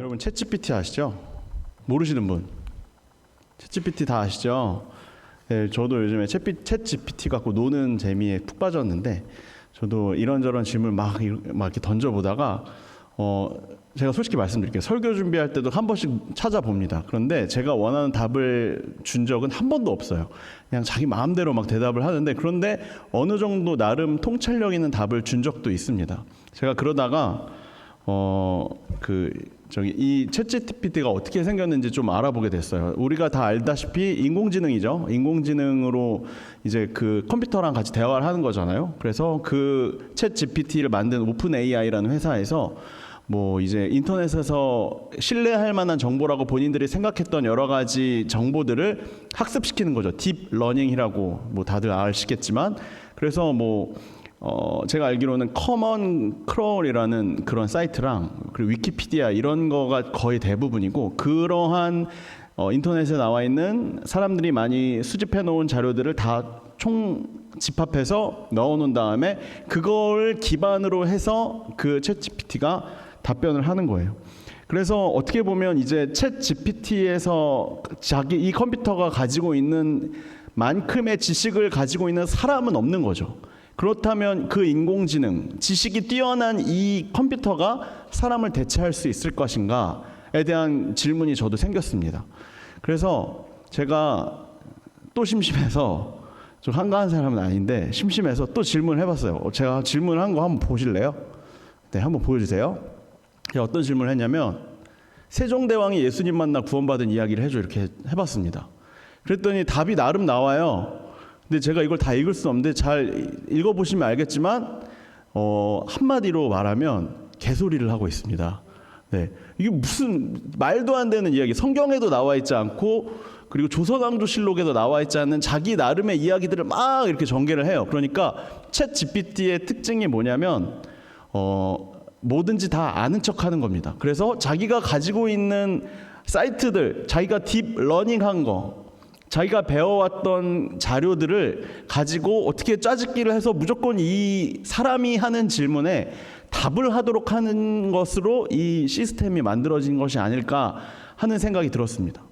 여러분 챗GPT 아시죠? 모르시는 분? 챗GPT 다 아시죠? 네, 저도 요즘에 챗GPT 갖고 노는 재미에 푹 빠졌는데 저도 이런저런 질문 막 이렇게 던져보다가 제가 솔직히 말씀드릴게요. 설교 준비할 때도 한 번씩 찾아봅니다. 그런데 제가 원하는 답을 준 적은 한 번도 없어요. 그냥 자기 마음대로 막 대답을 하는데, 그런데 어느 정도 나름 통찰력 있는 답을 준 적도 있습니다. 제가 그러다가 이 챗GPT가 어떻게 생겼는지 좀 알아보게 됐어요. 우리가 다 알다시피 인공지능이죠. 인공지능으로 이제 그 컴퓨터랑 같이 대화를 하는 거잖아요. 그래서 그 챗GPT를 만든 오픈 AI라는 회사에서 뭐 이제 인터넷에서 신뢰할 만한 정보라고 본인들이 생각했던 여러 가지 정보들을 학습시키는 거죠. 딥러닝이라고 뭐 다들 아시겠지만, 그래서 제가 알기로는 커먼 크롤이라는 그런 사이트랑 그리고 위키피디아 이런 거가 거의 대부분이고, 그러한 인터넷에 나와 있는 사람들이 많이 수집해 놓은 자료들을 다 집합해서 넣어 놓은 다음에 그걸 기반으로 해서 그 챗GPT가 답변을 하는 거예요. 그래서 어떻게 보면 이제 챗GPT에서 이 컴퓨터가 가지고 있는 만큼의 지식을 가지고 있는 사람은 없는 거죠. 그렇다면 그 인공지능, 지식이 뛰어난 이 컴퓨터가 사람을 대체할 수 있을 것인가에 대한 질문이 저도 생겼습니다. 그래서 제가 또 심심해서, 좀 한가한 사람은 아닌데 심심해서 또 질문을 해봤어요. 제가 질문한 거 한번 보실래요? 네, 한번 보여주세요. 제가 어떤 질문을 했냐면, 세종대왕이 예수님 만나 구원받은 이야기를 해줘, 이렇게 해봤습니다. 그랬더니 답이 나름 나와요. 근데 제가 이걸 다 읽을 수 없는데 잘 읽어보시면 알겠지만 한마디로 말하면 개소리를 하고 있습니다. 네, 이게 무슨 말도 안 되는 이야기, 성경에도 나와 있지 않고 그리고 조선왕조실록에도 나와 있지 않는 자기 나름의 이야기들을 막 이렇게 전개를 해요. 그러니까 챗 GPT의 특징이 뭐냐면 뭐든지 다 아는 척하는 겁니다. 그래서 자기가 가지고 있는 사이트들, 자기가 딥러닝한 거, 자기가 배워왔던 자료들을 가지고 어떻게 짜집기를 해서 무조건 이 사람이 하는 질문에 답을 하도록 하는 것으로 이 시스템이 만들어진 것이 아닐까 하는 생각이 들었습니다.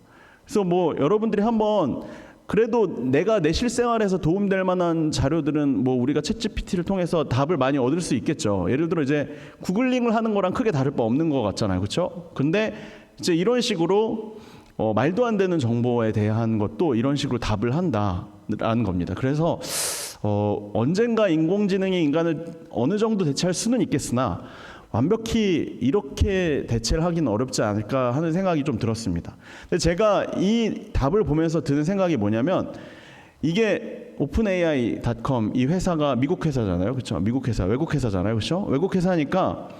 그래서 여러분들이 한번, 그래도 내가 내 실생활에서 도움될 만한 자료들은 우리가 챗GPT를 통해서 답을 많이 얻을 수 있겠죠. 예를 들어 이제 구글링을 하는 거랑 크게 다를 바 없는 것 같잖아요, 그렇죠? 근데 이제 이런 식으로 말도 안 되는 정보에 대한 것도 이런 식으로 답을 한다라는 겁니다. 그래서 언젠가 인공지능이 인간을 어느 정도 대체할 수는 있겠으나 완벽히 이렇게 대체를 하기는 어렵지 않을까 하는 생각이 좀 들었습니다. 근데 제가 이 답을 보면서 드는 생각이 뭐냐면, 이게 오픈AI.com 이 회사가 미국 회사잖아요, 그렇죠? 미국 회사, 외국 회사잖아요, 그렇죠? 외국 회사니까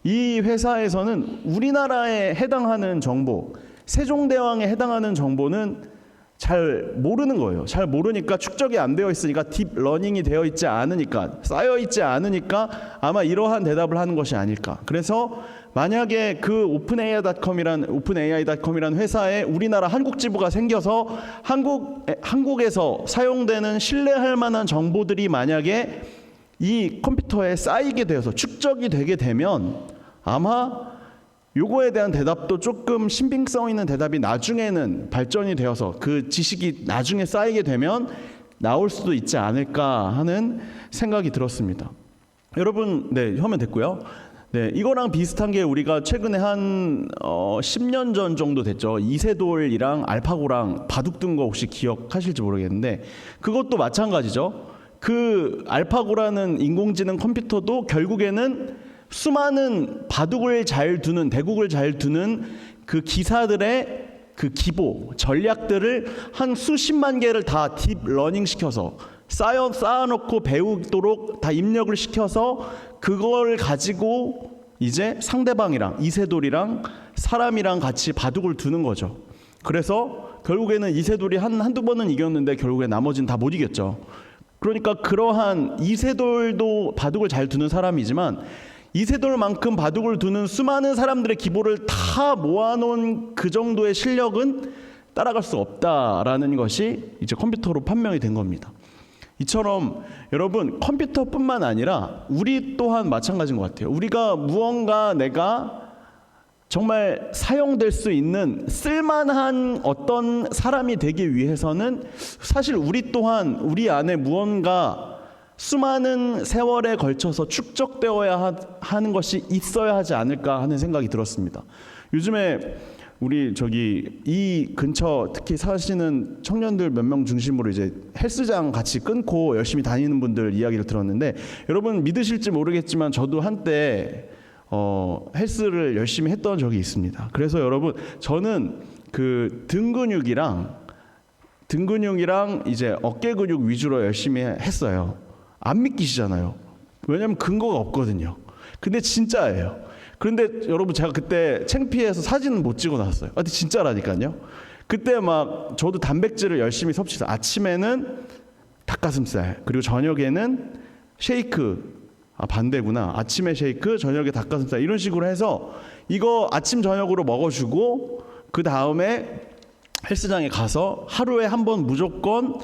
이 회사에서는 우리나라에 해당하는 정보, 세종대왕에 해당하는 정보는 잘 모르는 거예요. 잘 모르니까, 축적이 안 되어 있으니까, 딥러닝이 되어 있지 않으니까, 쌓여 있지 않으니까 아마 이러한 대답을 하는 것이 아닐까. 그래서 만약에 그 오픈AI.com이라는 회사에 우리나라 한국 지부가 생겨서 한국에서 사용되는 신뢰할 만한 정보들이 만약에 이 컴퓨터에 쌓이게 되어서 축적이 되게 되면 아마 요거에 대한 대답도 조금 신빙성 있는 대답이 나중에는 발전이 되어서 그 지식이 나중에 쌓이게 되면 나올 수도 있지 않을까 하는 생각이 들었습니다. 여러분, 네, 하면 됐고요. 네, 이거랑 비슷한 게 우리가 최근에 한 10년 전 정도 됐죠. 이세돌이랑 알파고랑 바둑 둔 거 혹시 기억하실지 모르겠는데, 그것도 마찬가지죠. 그 알파고라는 인공지능 컴퓨터도 결국에는 수많은 바둑을 잘 두는, 대국을 잘 두는 그 기사들의 그 기보, 전략들을 한 수십만 개를 다 딥러닝 시켜서 쌓아놓고 배우도록 다 입력을 시켜서 그걸 가지고 이제 상대방이랑, 이세돌이랑 사람이랑 같이 바둑을 두는 거죠. 그래서 결국에는 이세돌이 한두 번은 이겼는데 결국에 나머지는 다 못 이겼죠. 그러니까 그러한 이세돌도 바둑을 잘 두는 사람이지만 이세돌만큼 바둑을 두는 수많은 사람들의 기보를 다 모아놓은 그 정도의 실력은 따라갈 수 없다라는 것이 이제 컴퓨터로 판명이 된 겁니다. 이처럼 여러분, 컴퓨터뿐만 아니라 우리 또한 마찬가지인 것 같아요. 우리가 무언가 내가 정말 사용될 수 있는 쓸만한 어떤 사람이 되기 위해서는 사실 우리 또한 우리 안에 무언가 수많은 세월에 걸쳐서 축적되어야 하는 것이 있어야 하지 않을까 하는 생각이 들었습니다. 요즘에 우리 이 근처 특히 사시는 청년들 몇 명 중심으로 이제 헬스장 같이 끊고 열심히 다니는 분들 이야기를 들었는데, 여러분 믿으실지 모르겠지만 저도 한때 헬스를 열심히 했던 적이 있습니다. 그래서 여러분 저는 그 등 근육이랑 이제 어깨 근육 위주로 열심히 했어요. 안 믿기시잖아요. 왜냐면 근거가 없거든요. 근데 진짜예요. 그런데 여러분 제가 그때 창피해서 사진은 못 찍어 놨어요. 근데 진짜라니까요. 그때 막 저도 단백질을 열심히 섭취해서 아침에는 닭가슴살, 그리고 저녁에는 쉐이크, 반대구나. 아침에 쉐이크, 저녁에 닭가슴살, 이런 식으로 해서 이거 아침 저녁으로 먹어주고, 그 다음에 헬스장에 가서 하루에 한 번 무조건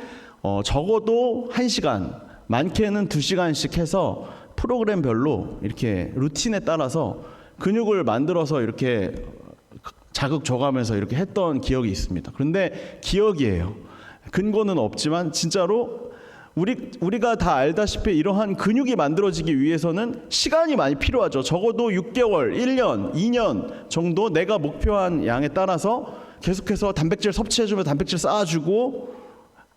적어도 1시간, 많게는 2시간씩 해서 프로그램별로 이렇게 루틴에 따라서 근육을 만들어서 이렇게 자극 줘가면서 이렇게 했던 기억이 있습니다. 그런데 기억이에요. 근거는 없지만 진짜로 우리가 다 알다시피 이러한 근육이 만들어지기 위해서는 시간이 많이 필요하죠. 적어도 6개월, 1년, 2년 정도 내가 목표한 양에 따라서 계속해서 단백질 섭취해주면 단백질 쌓아주고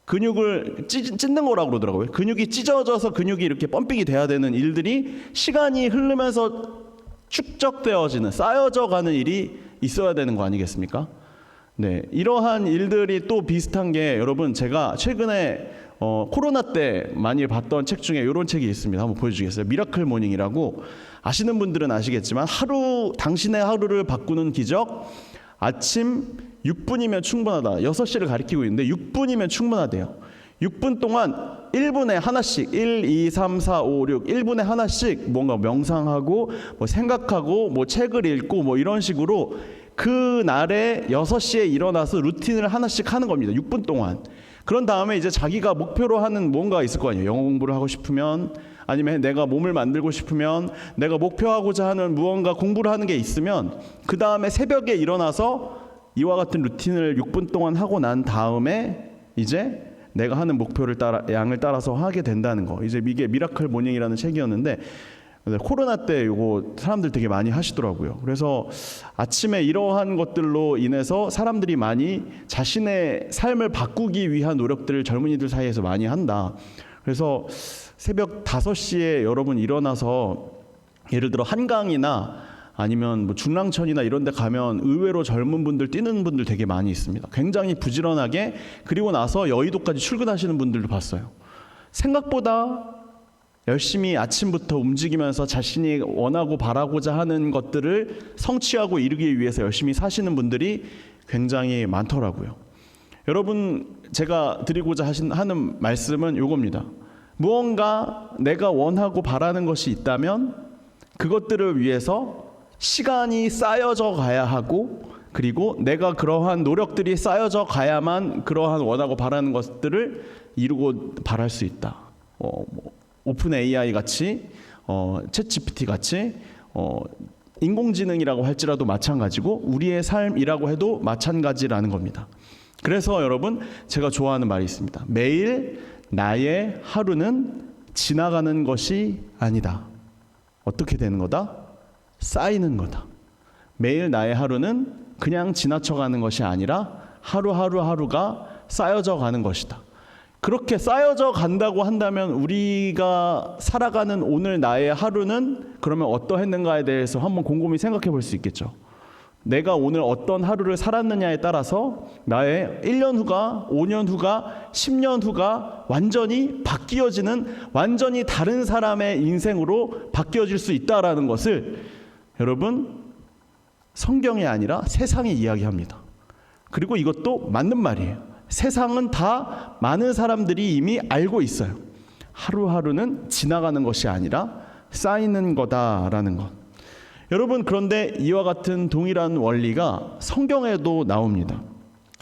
근육을 찢는 거라고 그러더라고요. 근육이 찢어져서 근육이 이렇게 펌핑이 돼야 되는 일들이 시간이 흐르면서 축적되어지는, 쌓여져 가는 일이 있어야 되는 거 아니겠습니까? 네, 이러한 일들이 또 비슷한 게, 여러분 제가 최근에 코로나 때 많이 봤던 책 중에 이런 책이 있습니다. 한번 보여주겠어요? 미라클 모닝이라고. 아시는 분들은 아시겠지만 당신의 하루를 바꾸는 기적, 아침 6분이면 충분하다. 6시를 가리키고 있는데 6분이면 충분하대요. 6분 동안 1분에 하나씩, 1, 2, 3, 4, 5, 6, 1분에 하나씩 뭔가 명상하고 뭐 생각하고 뭐 책을 읽고 뭐 이런 식으로 그 날에 6시에 일어나서 루틴을 하나씩 하는 겁니다. 6분 동안. 그런 다음에 이제 자기가 목표로 하는 뭔가 있을 거 아니에요. 영어 공부를 하고 싶으면, 아니면 내가 몸을 만들고 싶으면, 내가 목표하고자 하는 무언가 공부를 하는 게 있으면, 그 다음에 새벽에 일어나서 이와 같은 루틴을 6분 동안 하고 난 다음에 이제 내가 하는 목표를 양을 따라서 하게 된다는 거. 이제 이게 미라클 모닝이라는 책이었는데, 코로나 때 이거 사람들 되게 많이 하시더라고요. 그래서 아침에 이러한 것들로 인해서 사람들이 많이 자신의 삶을 바꾸기 위한 노력들을 젊은이들 사이에서 많이 한다. 그래서 새벽 5시에 여러분 일어나서 예를 들어 한강이나 아니면 뭐 중랑천이나 이런 데 가면 의외로 젊은 분들, 뛰는 분들 되게 많이 있습니다. 굉장히 부지런하게, 그리고 나서 여의도까지 출근하시는 분들도 봤어요. 생각보다 열심히 아침부터 움직이면서 자신이 원하고 바라고자 하는 것들을 성취하고 이루기 위해서 열심히 사시는 분들이 굉장히 많더라고요. 여러분 제가 드리고자 하는 말씀은 이겁니다. 무언가 내가 원하고 바라는 것이 있다면 그것들을 위해서 시간이 쌓여져 가야 하고, 그리고 내가 그러한 노력들이 쌓여져 가야만 그러한 원하고 바라는 것들을 이루고 바랄 수 있다. 오픈 AI 같이, 챗 GPT 같이, 인공지능이라고 할지라도 마찬가지고 우리의 삶이라고 해도 마찬가지라는 겁니다. 그래서 여러분 제가 좋아하는 말이 있습니다. 매일 나의 하루는 지나가는 것이 아니다. 어떻게 되는 거다? 쌓이는 거다. 매일 나의 하루는 그냥 지나쳐가는 것이 아니라 하루가 쌓여져 가는 것이다. 그렇게 쌓여져 간다고 한다면 우리가 살아가는 오늘 나의 하루는 그러면 어떠했는가에 대해서 한번 곰곰이 생각해 볼 수 있겠죠. 내가 오늘 어떤 하루를 살았느냐에 따라서 나의 1년 후가, 5년 후가, 10년 후가 완전히 바뀌어지는, 완전히 다른 사람의 인생으로 바뀌어질 수 있다라는 것을 여러분 성경이 아니라 세상이 이야기합니다. 그리고 이것도 맞는 말이에요. 세상은 다 많은 사람들이 이미 알고 있어요. 하루하루는 지나가는 것이 아니라 쌓이는 거다라는 것. 여러분 그런데 이와 같은 동일한 원리가 성경에도 나옵니다.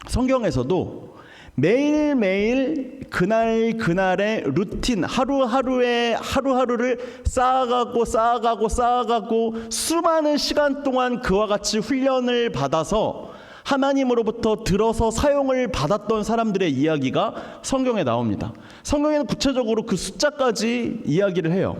성경에서도 매일매일 그날의 루틴, 하루하루를 쌓아가고 수많은 시간 동안 그와 같이 훈련을 받아서 하나님으로부터 들어서 사용을 받았던 사람들의 이야기가 성경에 나옵니다. 성경에는 구체적으로 그 숫자까지 이야기를 해요.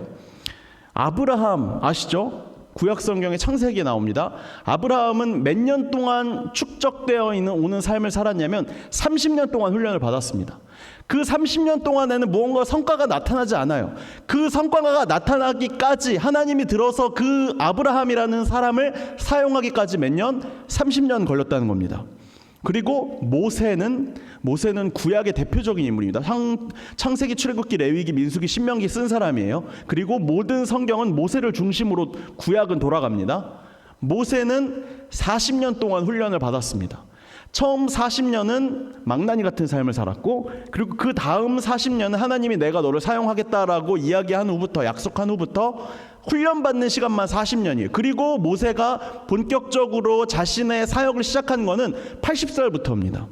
아브라함 아시죠? 구약 성경의 창세기에 나옵니다. 아브라함은 몇 년 동안 축적되어 오는 삶을 살았냐면 30년 동안 훈련을 받았습니다. 그 30년 동안에는 무언가 성과가 나타나지 않아요. 그 성과가 나타나기까지 하나님이 들어서 그 아브라함이라는 사람을 사용하기까지 몇 년? 30년 걸렸다는 겁니다. 그리고 모세는 구약의 대표적인 인물입니다. 창세기, 출애굽기, 레위기, 민수기, 신명기 쓴 사람이에요. 그리고 모든 성경은 모세를 중심으로 구약은 돌아갑니다. 모세는 40년 동안 훈련을 받았습니다. 처음 40년은 망나니 같은 삶을 살았고, 그리고 그 다음 40년은 하나님이 내가 너를 사용하겠다라고 이야기한 후부터, 약속한 후부터 훈련받는 시간만 40년이에요. 그리고 모세가 본격적으로 자신의 사역을 시작한 거는 80살부터입니다.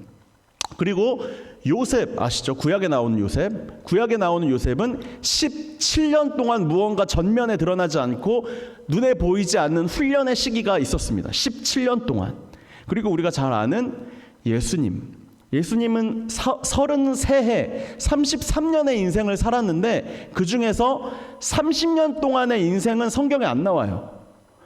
그리고 요셉 아시죠? 구약에 나오는 요셉. 구약에 나오는 요셉은 17년 동안 무언가 전면에 드러나지 않고 눈에 보이지 않는 훈련의 시기가 있었습니다. 17년 동안. 그리고 우리가 잘 아는 예수님은 33해 33년의 인생을 살았는데 그 중에서 30년 동안의 인생은 성경에 안 나와요.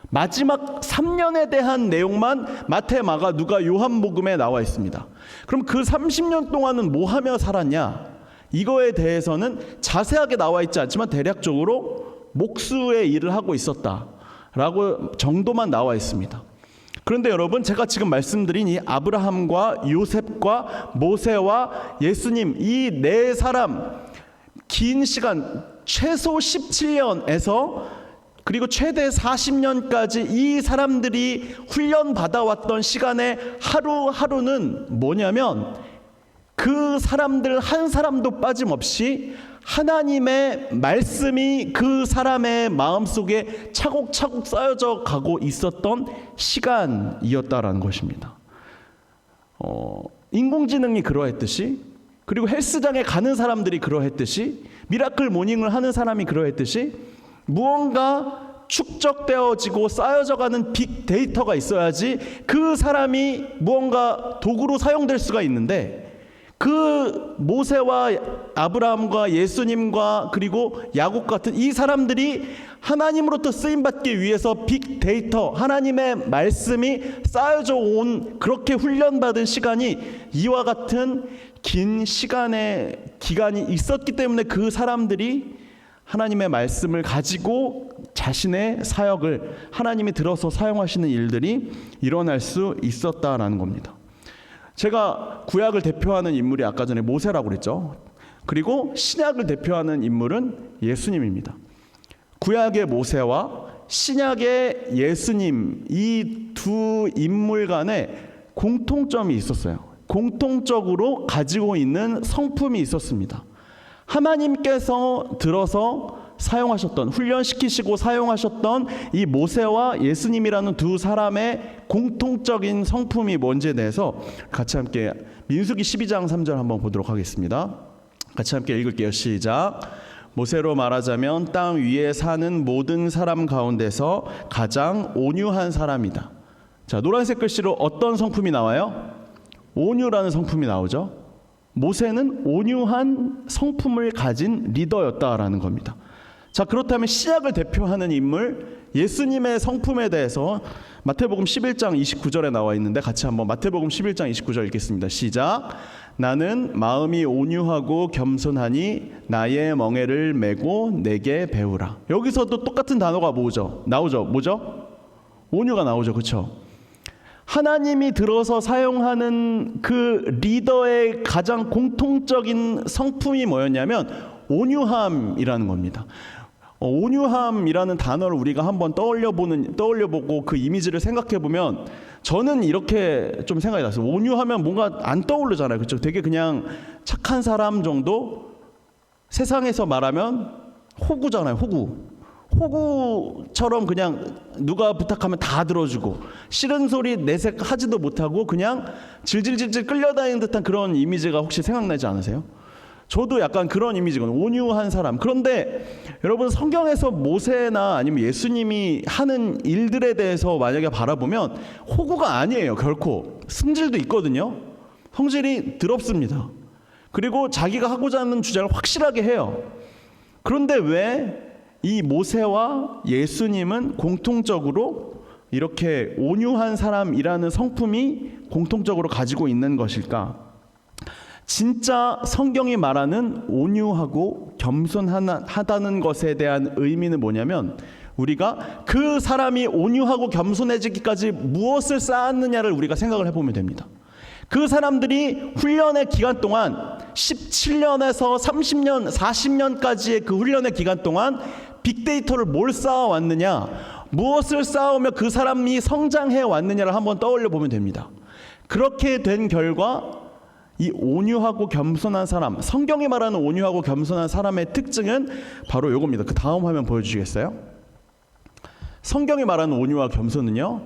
마지막 3년에 대한 내용만 마태, 마가, 누가, 요한복음에 나와 있습니다. 그럼 그 30년 동안은 뭐 하며 살았냐? 이거에 대해서는 자세하게 나와 있지 않지만 대략적으로 목수의 일을 하고 있었다라고 정도만 나와 있습니다. 그런데 여러분, 제가 지금 말씀드린 이 아브라함과 요셉과 모세와 예수님, 이 네 사람 긴 시간 최소 17년에서 그리고 최대 40년까지 이 사람들이 훈련받아왔던 시간의 하루하루는 뭐냐면, 그 사람들 한 사람도 빠짐없이 하나님의 말씀이 그 사람의 마음속에 차곡차곡 쌓여져 가고 있었던 시간이었다라는 것입니다. 인공지능이 그러했듯이, 그리고 헬스장에 가는 사람들이 그러했듯이, 미라클 모닝을 하는 사람이 그러했듯이 무언가 축적되어지고 쌓여져 가는 빅데이터가 있어야지 그 사람이 무언가 도구로 사용될 수가 있는데, 그 모세와 아브라함과 예수님과 그리고 야곱 같은 이 사람들이 하나님으로부터 쓰임받기 위해서 빅데이터, 하나님의 말씀이 쌓여져 온 그렇게 훈련받은 시간이 이와 같은 긴 시간의 기간이 있었기 때문에 그 사람들이 하나님의 말씀을 가지고 자신의 사역을 하나님이 들어서 사용하시는 일들이 일어날 수 있었다라는 겁니다. 제가 구약을 대표하는 인물이 아까 전에 모세라고 그랬죠. 그리고 신약을 대표하는 인물은 예수님입니다. 구약의 모세와 신약의 예수님, 이 두 인물 간에 공통점이 있었어요. 공통적으로 가지고 있는 성품이 있었습니다. 하나님께서 들어서 사용하셨던, 훈련시키시고 사용하셨던 이 모세와 예수님이라는 두 사람의 공통적인 성품이 뭔지에 대해서 같이 함께 민수기 12장 3절 한번 보도록 하겠습니다. 같이 함께 읽을게요. 시작. 모세로 말하자면 땅 위에 사는 모든 사람 가운데서 가장 온유한 사람이다. 자, 노란색 글씨로 어떤 성품이 나와요? 온유라는 성품이 나오죠. 모세는 온유한 성품을 가진 리더였다라는 겁니다. 자, 그렇다면 신약을 대표하는 인물 예수님의 성품에 대해서 마태복음 11장 29절에 나와 있는데 같이 한번 마태복음 11장 29절 읽겠습니다. 시작. 나는 마음이 온유하고 겸손하니 나의 멍에를 메고 내게 배우라. 여기서도 똑같은 단어가 나오죠. 뭐죠? 온유가 나오죠. 그렇죠? 하나님이 들어서 사용하는 그 리더의 가장 공통적인 성품이 뭐였냐면 온유함이라는 겁니다. 온유함이라는 단어를 우리가 한번 떠올려보고 그 이미지를 생각해보면 저는 이렇게 좀 생각이 났어요. 온유하면 뭔가 안 떠오르잖아요. 그렇죠? 되게 그냥 착한 사람 정도? 세상에서 말하면 호구잖아요. 호구처럼 그냥 누가 부탁하면 다 들어주고 싫은 소리 내색 하지도 못하고 그냥 질질질질 끌려다니는 듯한 그런 이미지가 혹시 생각나지 않으세요? 저도 약간 그런 이미지거든요. 온유한 사람. 그런데 여러분 성경에서 모세나 아니면 예수님이 하는 일들에 대해서 만약에 바라보면 호구가 아니에요. 결코. 승질도 있거든요. 성질이 더럽습니다. 그리고 자기가 하고자 하는 주장을 확실하게 해요. 그런데 왜 이 모세와 예수님은 공통적으로 이렇게 온유한 사람이라는 성품이 공통적으로 가지고 있는 것일까? 진짜 성경이 말하는 온유하고 겸손하다는 것에 대한 의미는 뭐냐면 우리가 그 사람이 온유하고 겸손해지기까지 무엇을 쌓았느냐를 우리가 생각을 해보면 됩니다. 그 사람들이 훈련의 기간 동안 17년에서 30년, 40년까지의 그 훈련의 기간 동안 빅데이터를 뭘 쌓아왔느냐, 무엇을 쌓으며 그 사람이 성장해 왔느냐를 한번 떠올려 보면 됩니다. 그렇게 된 결과 이 온유하고 겸손한 사람, 성경이 말하는 온유하고 겸손한 사람의 특징은 바로 이겁니다. 그 다음 화면 보여주시겠어요? 성경이 말하는 온유와 겸손은요,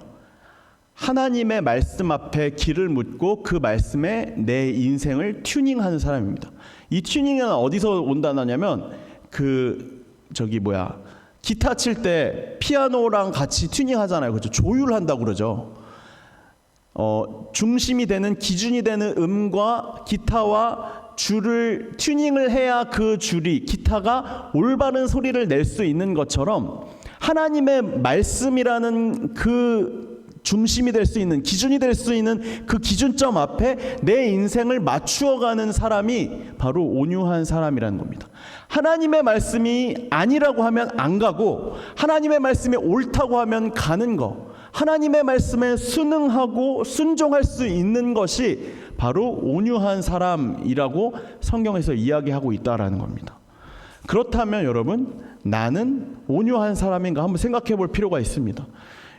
하나님의 말씀 앞에 귀를 묻고 그 말씀에 내 인생을 튜닝하는 사람입니다. 이 튜닝은 어디서 온다냐면 기타 칠 때 피아노랑 같이 튜닝하잖아요. 그렇죠? 조율한다고 그러죠. 중심이 되는 기준이 되는 음과 기타와 줄을 튜닝을 해야 그 줄이 기타가 올바른 소리를 낼 수 있는 것처럼 하나님의 말씀이라는 그 중심이 될 수 있는 기준이 될 수 있는 그 기준점 앞에 내 인생을 맞추어가는 사람이 바로 온유한 사람이라는 겁니다. 하나님의 말씀이 아니라고 하면 안 가고 하나님의 말씀이 옳다고 하면 가는 거, 하나님의 말씀에 순응하고 순종할 수 있는 것이 바로 온유한 사람이라고 성경에서 이야기하고 있다라는 겁니다. 그렇다면 여러분, 나는 온유한 사람인가 한번 생각해 볼 필요가 있습니다.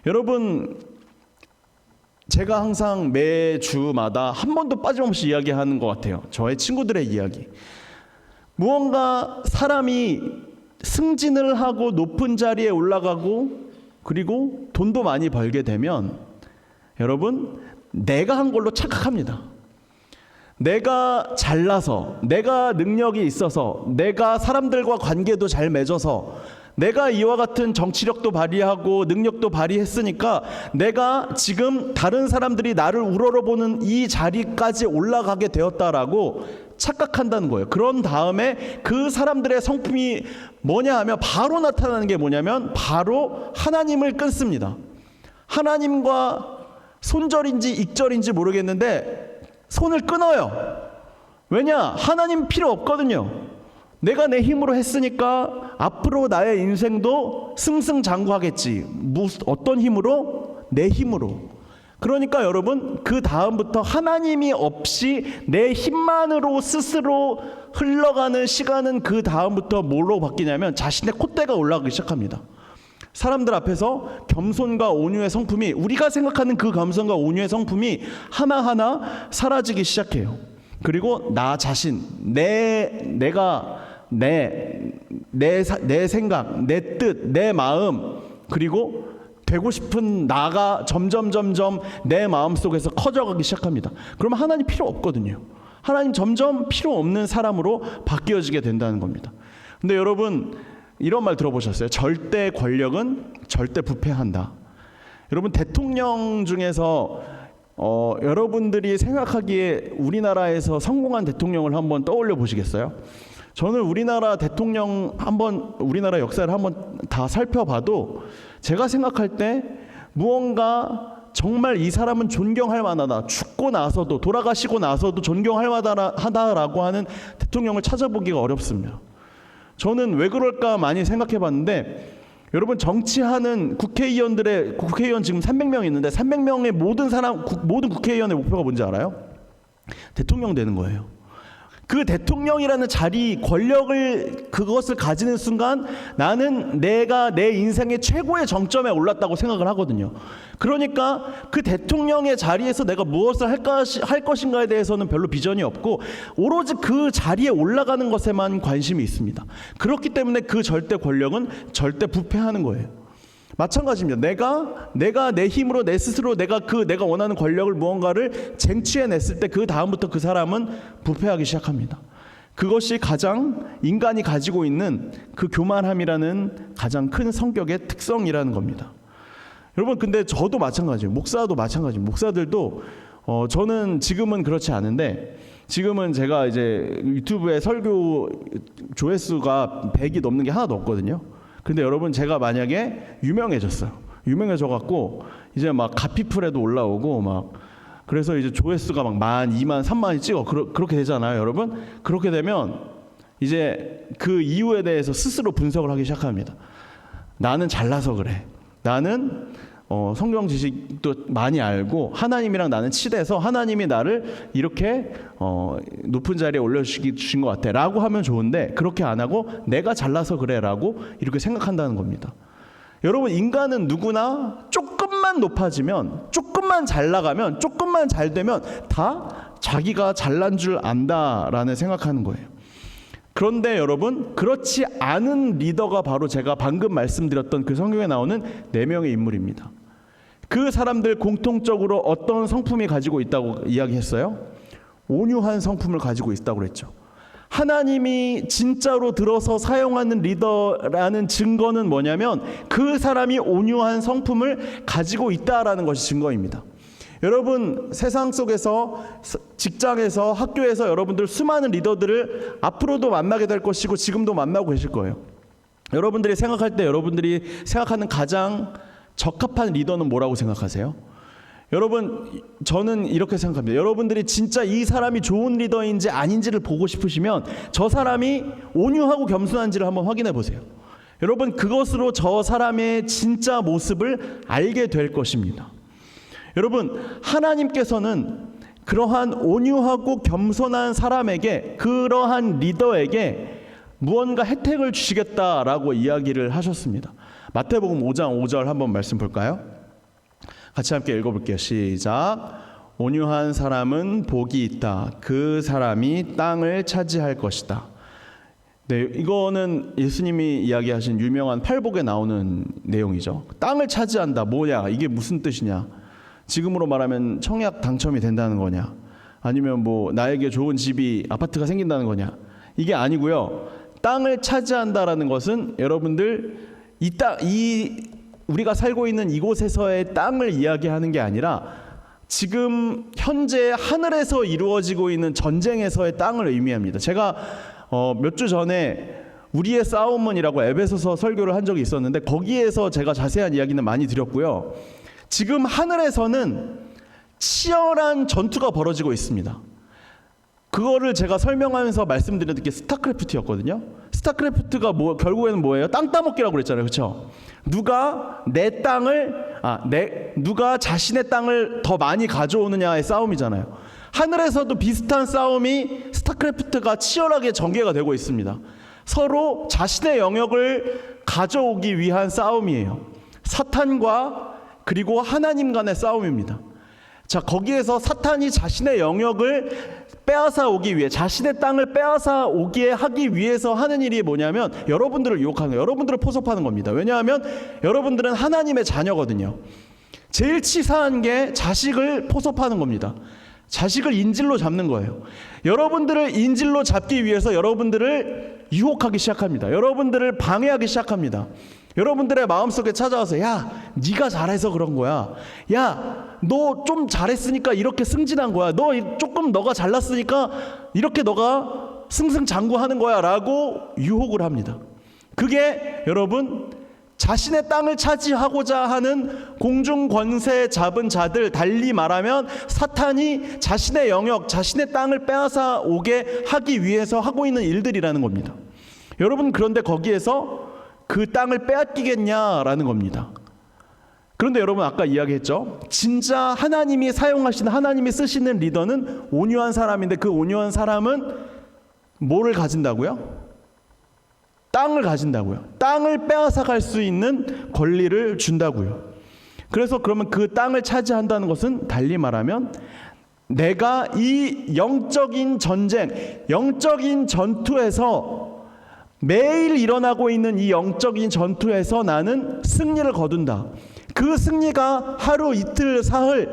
여러분, 제가 항상 매주마다 한 번도 빠짐없이 이야기하는 것 같아요. 저의 친구들의 이야기. 무언가 사람이 승진을 하고 높은 자리에 올라가고 그리고 돈도 많이 벌게 되면 여러분, 내가 한 걸로 착각합니다. 내가 잘나서, 내가 능력이 있어서, 내가 사람들과 관계도 잘 맺어서, 내가 이와 같은 정치력도 발휘하고 능력도 발휘했으니까 내가 지금 다른 사람들이 나를 우러러보는 이 자리까지 올라가게 되었다라고 착각한다는 거예요. 그런 다음에 그 사람들의 성품이 뭐냐 하면 바로 나타나는 게 뭐냐면 바로 하나님을 끊습니다. 하나님과 손절인지 익절인지 모르겠는데 손을 끊어요. 왜냐? 하나님 필요 없거든요. 내가 내 힘으로 했으니까 앞으로 나의 인생도 승승장구하겠지. 어떤 힘으로? 내 힘으로. 그러니까 여러분, 그 다음부터 하나님이 없이 내 힘만으로 스스로 흘러가는 시간은 그 다음부터 뭘로 바뀌냐면 자신의 콧대가 올라가기 시작합니다. 사람들 앞에서 겸손과 온유의 성품이, 우리가 생각하는 그 겸손과 온유의 성품이 하나하나 사라지기 시작해요. 그리고 나 자신, 내가 내 생각, 내 뜻, 내 마음, 그리고 되고 싶은 나가 점점 내 마음속에서 커져가기 시작합니다. 그러면 하나님 필요 없거든요. 하나님 점점 필요 없는 사람으로 바뀌어지게 된다는 겁니다. 근데 여러분, 이런 말 들어보셨어요? 절대 권력은 절대 부패한다. 여러분, 대통령 중에서 여러분들이 생각하기에 우리나라에서 성공한 대통령을 한번 떠올려 보시겠어요? 저는 우리나라 대통령 우리나라 역사를 한번 다 살펴봐도 제가 생각할 때 무언가 정말 이 사람은 존경할 만하다, 죽고 나서도, 돌아가시고 나서도 존경할 만하다라고 하는 대통령을 찾아보기가 어렵습니다. 저는 왜 그럴까 많이 생각해 봤는데, 여러분, 정치하는 국회의원 지금 300명 있는데 300명의 모든 국회의원의 목표가 뭔지 알아요? 대통령 되는 거예요. 그 대통령이라는 자리, 권력을 그것을 가지는 순간 나는 내가 내 인생의 최고의 정점에 올랐다고 생각을 하거든요. 그러니까 그 대통령의 자리에서 내가 무엇을 할 것인가에 대해서는 별로 비전이 없고 오로지 그 자리에 올라가는 것에만 관심이 있습니다. 그렇기 때문에 그 절대 권력은 절대 부패하는 거예요. 마찬가지입니다. 내가 내 힘으로 내 스스로 내가 원하는 권력을 무언가를 쟁취해냈을 때 그 다음부터 그 사람은 부패하기 시작합니다. 그것이 가장 인간이 가지고 있는 그 교만함이라는 가장 큰 성격의 특성이라는 겁니다. 여러분, 근데 저도 마찬가지예요. 목사도 마찬가지입니다. 목사들도 저는 지금은 그렇지 않은데, 지금은 제가 이제 유튜브에 설교 조회수가 100이 넘는 게 하나도 없거든요. 근데 여러분, 제가 만약에 유명해져갖고 이제 막 가피풀에도 올라오고 막, 그래서 이제 조회수가 막 10,000, 20,000, 30,000이 찍어. 그렇게 되잖아요, 여러분. 그렇게 되면 이제 그 이유에 대해서 스스로 분석을 하기 시작합니다. 나는 잘나서 그래. 나는 성경 지식도 많이 알고 하나님이랑 나는 친해서 하나님이 나를 이렇게 높은 자리에 올려주신 것 같아 라고 하면 좋은데, 그렇게 안 하고 내가 잘나서 그래 라고 이렇게 생각한다는 겁니다. 여러분, 인간은 누구나 조금만 높아지면, 조금만 잘 나가면, 조금만 잘 되면 다 자기가 잘난 줄 안다라는 생각하는 거예요. 그런데 여러분, 그렇지 않은 리더가 바로 제가 방금 말씀드렸던 그 성경에 나오는 4명의 인물입니다. 그 사람들 공통적으로 어떤 성품이 가지고 있다고 이야기했어요? 온유한 성품을 가지고 있다고 그랬죠. 하나님이 진짜로 들어서 사용하는 리더라는 증거는 뭐냐면 그 사람이 온유한 성품을 가지고 있다라는 것이 증거입니다. 여러분, 세상 속에서, 직장에서, 학교에서 여러분들 수많은 리더들을 앞으로도 만나게 될 것이고 지금도 만나고 계실 거예요. 여러분들이 생각할 때 여러분들이 생각하는 가장 적합한 리더는 뭐라고 생각하세요? 여러분, 저는 이렇게 생각합니다. 여러분들이 진짜 이 사람이 좋은 리더인지 아닌지를 보고 싶으시면 저 사람이 온유하고 겸손한지를 한번 확인해 보세요. 여러분, 그것으로 저 사람의 진짜 모습을 알게 될 것입니다. 여러분, 하나님께서는 그러한 온유하고 겸손한 사람에게, 그러한 리더에게 무언가 혜택을 주시겠다라고 이야기를 하셨습니다. 마태복음 5장 5절 한번 말씀 볼까요? 같이 함께 읽어볼게요. 시작. 온유한 사람은 복이 있다. 그 사람이 땅을 차지할 것이다. 네, 이거는 예수님이 이야기하신 유명한 팔복에 나오는 내용이죠. 땅을 차지한다. 뭐냐? 이게 무슨 뜻이냐? 지금으로 말하면 청약 당첨이 된다는 거냐? 아니면 뭐 나에게 좋은 집이, 아파트가 생긴다는 거냐? 이게 아니고요. 땅을 차지한다라는 것은 여러분들 우리가 살고 있는 이곳에서의 땅을 이야기하는 게 아니라 지금 현재 하늘에서 이루어지고 있는 전쟁에서의 땅을 의미합니다. 제가 몇 주 전에 우리의 싸움은이라고 에베소서 설교를 한 적이 있었는데 거기에서 제가 자세한 이야기는 많이 드렸고요. 지금 하늘에서는 치열한 전투가 벌어지고 있습니다. 그거를 제가 설명하면서 말씀드린 게 스타크래프트였거든요. 스타크래프트가 결국에는 뭐예요? 땅 따먹기라고 그랬잖아요, 그렇죠? 누가 자신의 땅을 더 많이 가져오느냐의 싸움이잖아요. 하늘에서도 비슷한 싸움이 스타크래프트가 치열하게 전개가 되고 있습니다. 서로 자신의 영역을 가져오기 위한 싸움이에요. 사탄과 그리고 하나님 간의 싸움입니다. 자, 거기에서 사탄이 자신의 영역을 빼앗아 오기 위해, 자신의 땅을 빼앗아 오게 하기 위해서 하는 일이 뭐냐면 여러분들을 유혹하는 거예요. 여러분들을 포섭하는 겁니다. 왜냐하면 여러분들은 하나님의 자녀거든요. 제일 치사한 게 자식을 포섭하는 겁니다. 자식을 인질로 잡는 거예요. 여러분들을 인질로 잡기 위해서 여러분들을 유혹하기 시작합니다. 여러분들을 방해하기 시작합니다. 여러분들의 마음속에 찾아와서, 야, 네가 잘해서 그런 거야. 야, 너 좀 잘했으니까 이렇게 승진한 거야. 너가 잘났으니까 이렇게 너가 승승장구하는 거야 라고 유혹을 합니다. 그게 여러분, 자신의 땅을 차지하고자 하는 공중 권세 잡은 자들, 달리 말하면 사탄이 자신의 영역, 자신의 땅을 빼앗아 오게 하기 위해서 하고 있는 일들이라는 겁니다. 여러분, 그런데 거기에서 그 땅을 빼앗기겠냐라는 겁니다. 그런데 여러분, 아까 이야기했죠. 진짜 하나님이 사용하시는, 하나님이 쓰시는 리더는 온유한 사람인데 그 온유한 사람은 뭐를 가진다고요? 땅을 가진다고요. 땅을 빼앗아갈 수 있는 권리를 준다고요. 그래서 그러면 그 땅을 차지한다는 것은 달리 말하면 내가 이 영적인 전쟁, 영적인 전투에서 매일 일어나고 있는 이 영적인 전투에서 나는 승리를 거둔다. 그 승리가 하루 이틀 사흘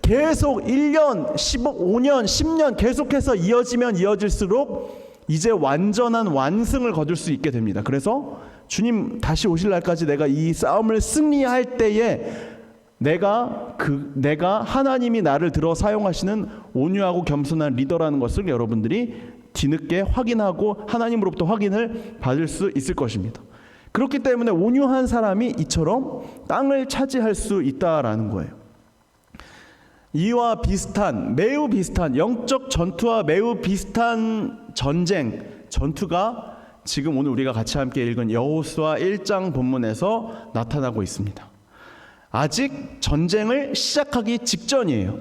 계속 1년, 15년, 10년 계속해서 이어지면 이어질수록 이제 완전한 완승을 거둘 수 있게 됩니다. 그래서 주님 다시 오실 날까지 내가 이 싸움을 승리할 때에 내가 하나님이 나를 들어 사용하시는 온유하고 겸손한 리더라는 것을 여러분들이 뒤늦게 확인하고 하나님으로부터 확인을 받을 수 있을 것입니다. 그렇기 때문에 온유한 사람이 이처럼 땅을 차지할 수 있다라는 거예요. 이와 비슷한, 매우 비슷한 영적 전투와 매우 비슷한 전투가 지금 오늘 우리가 같이 함께 읽은 여호수아 1장 본문에서 나타나고 있습니다. 아직 전쟁을 시작하기 직전이에요.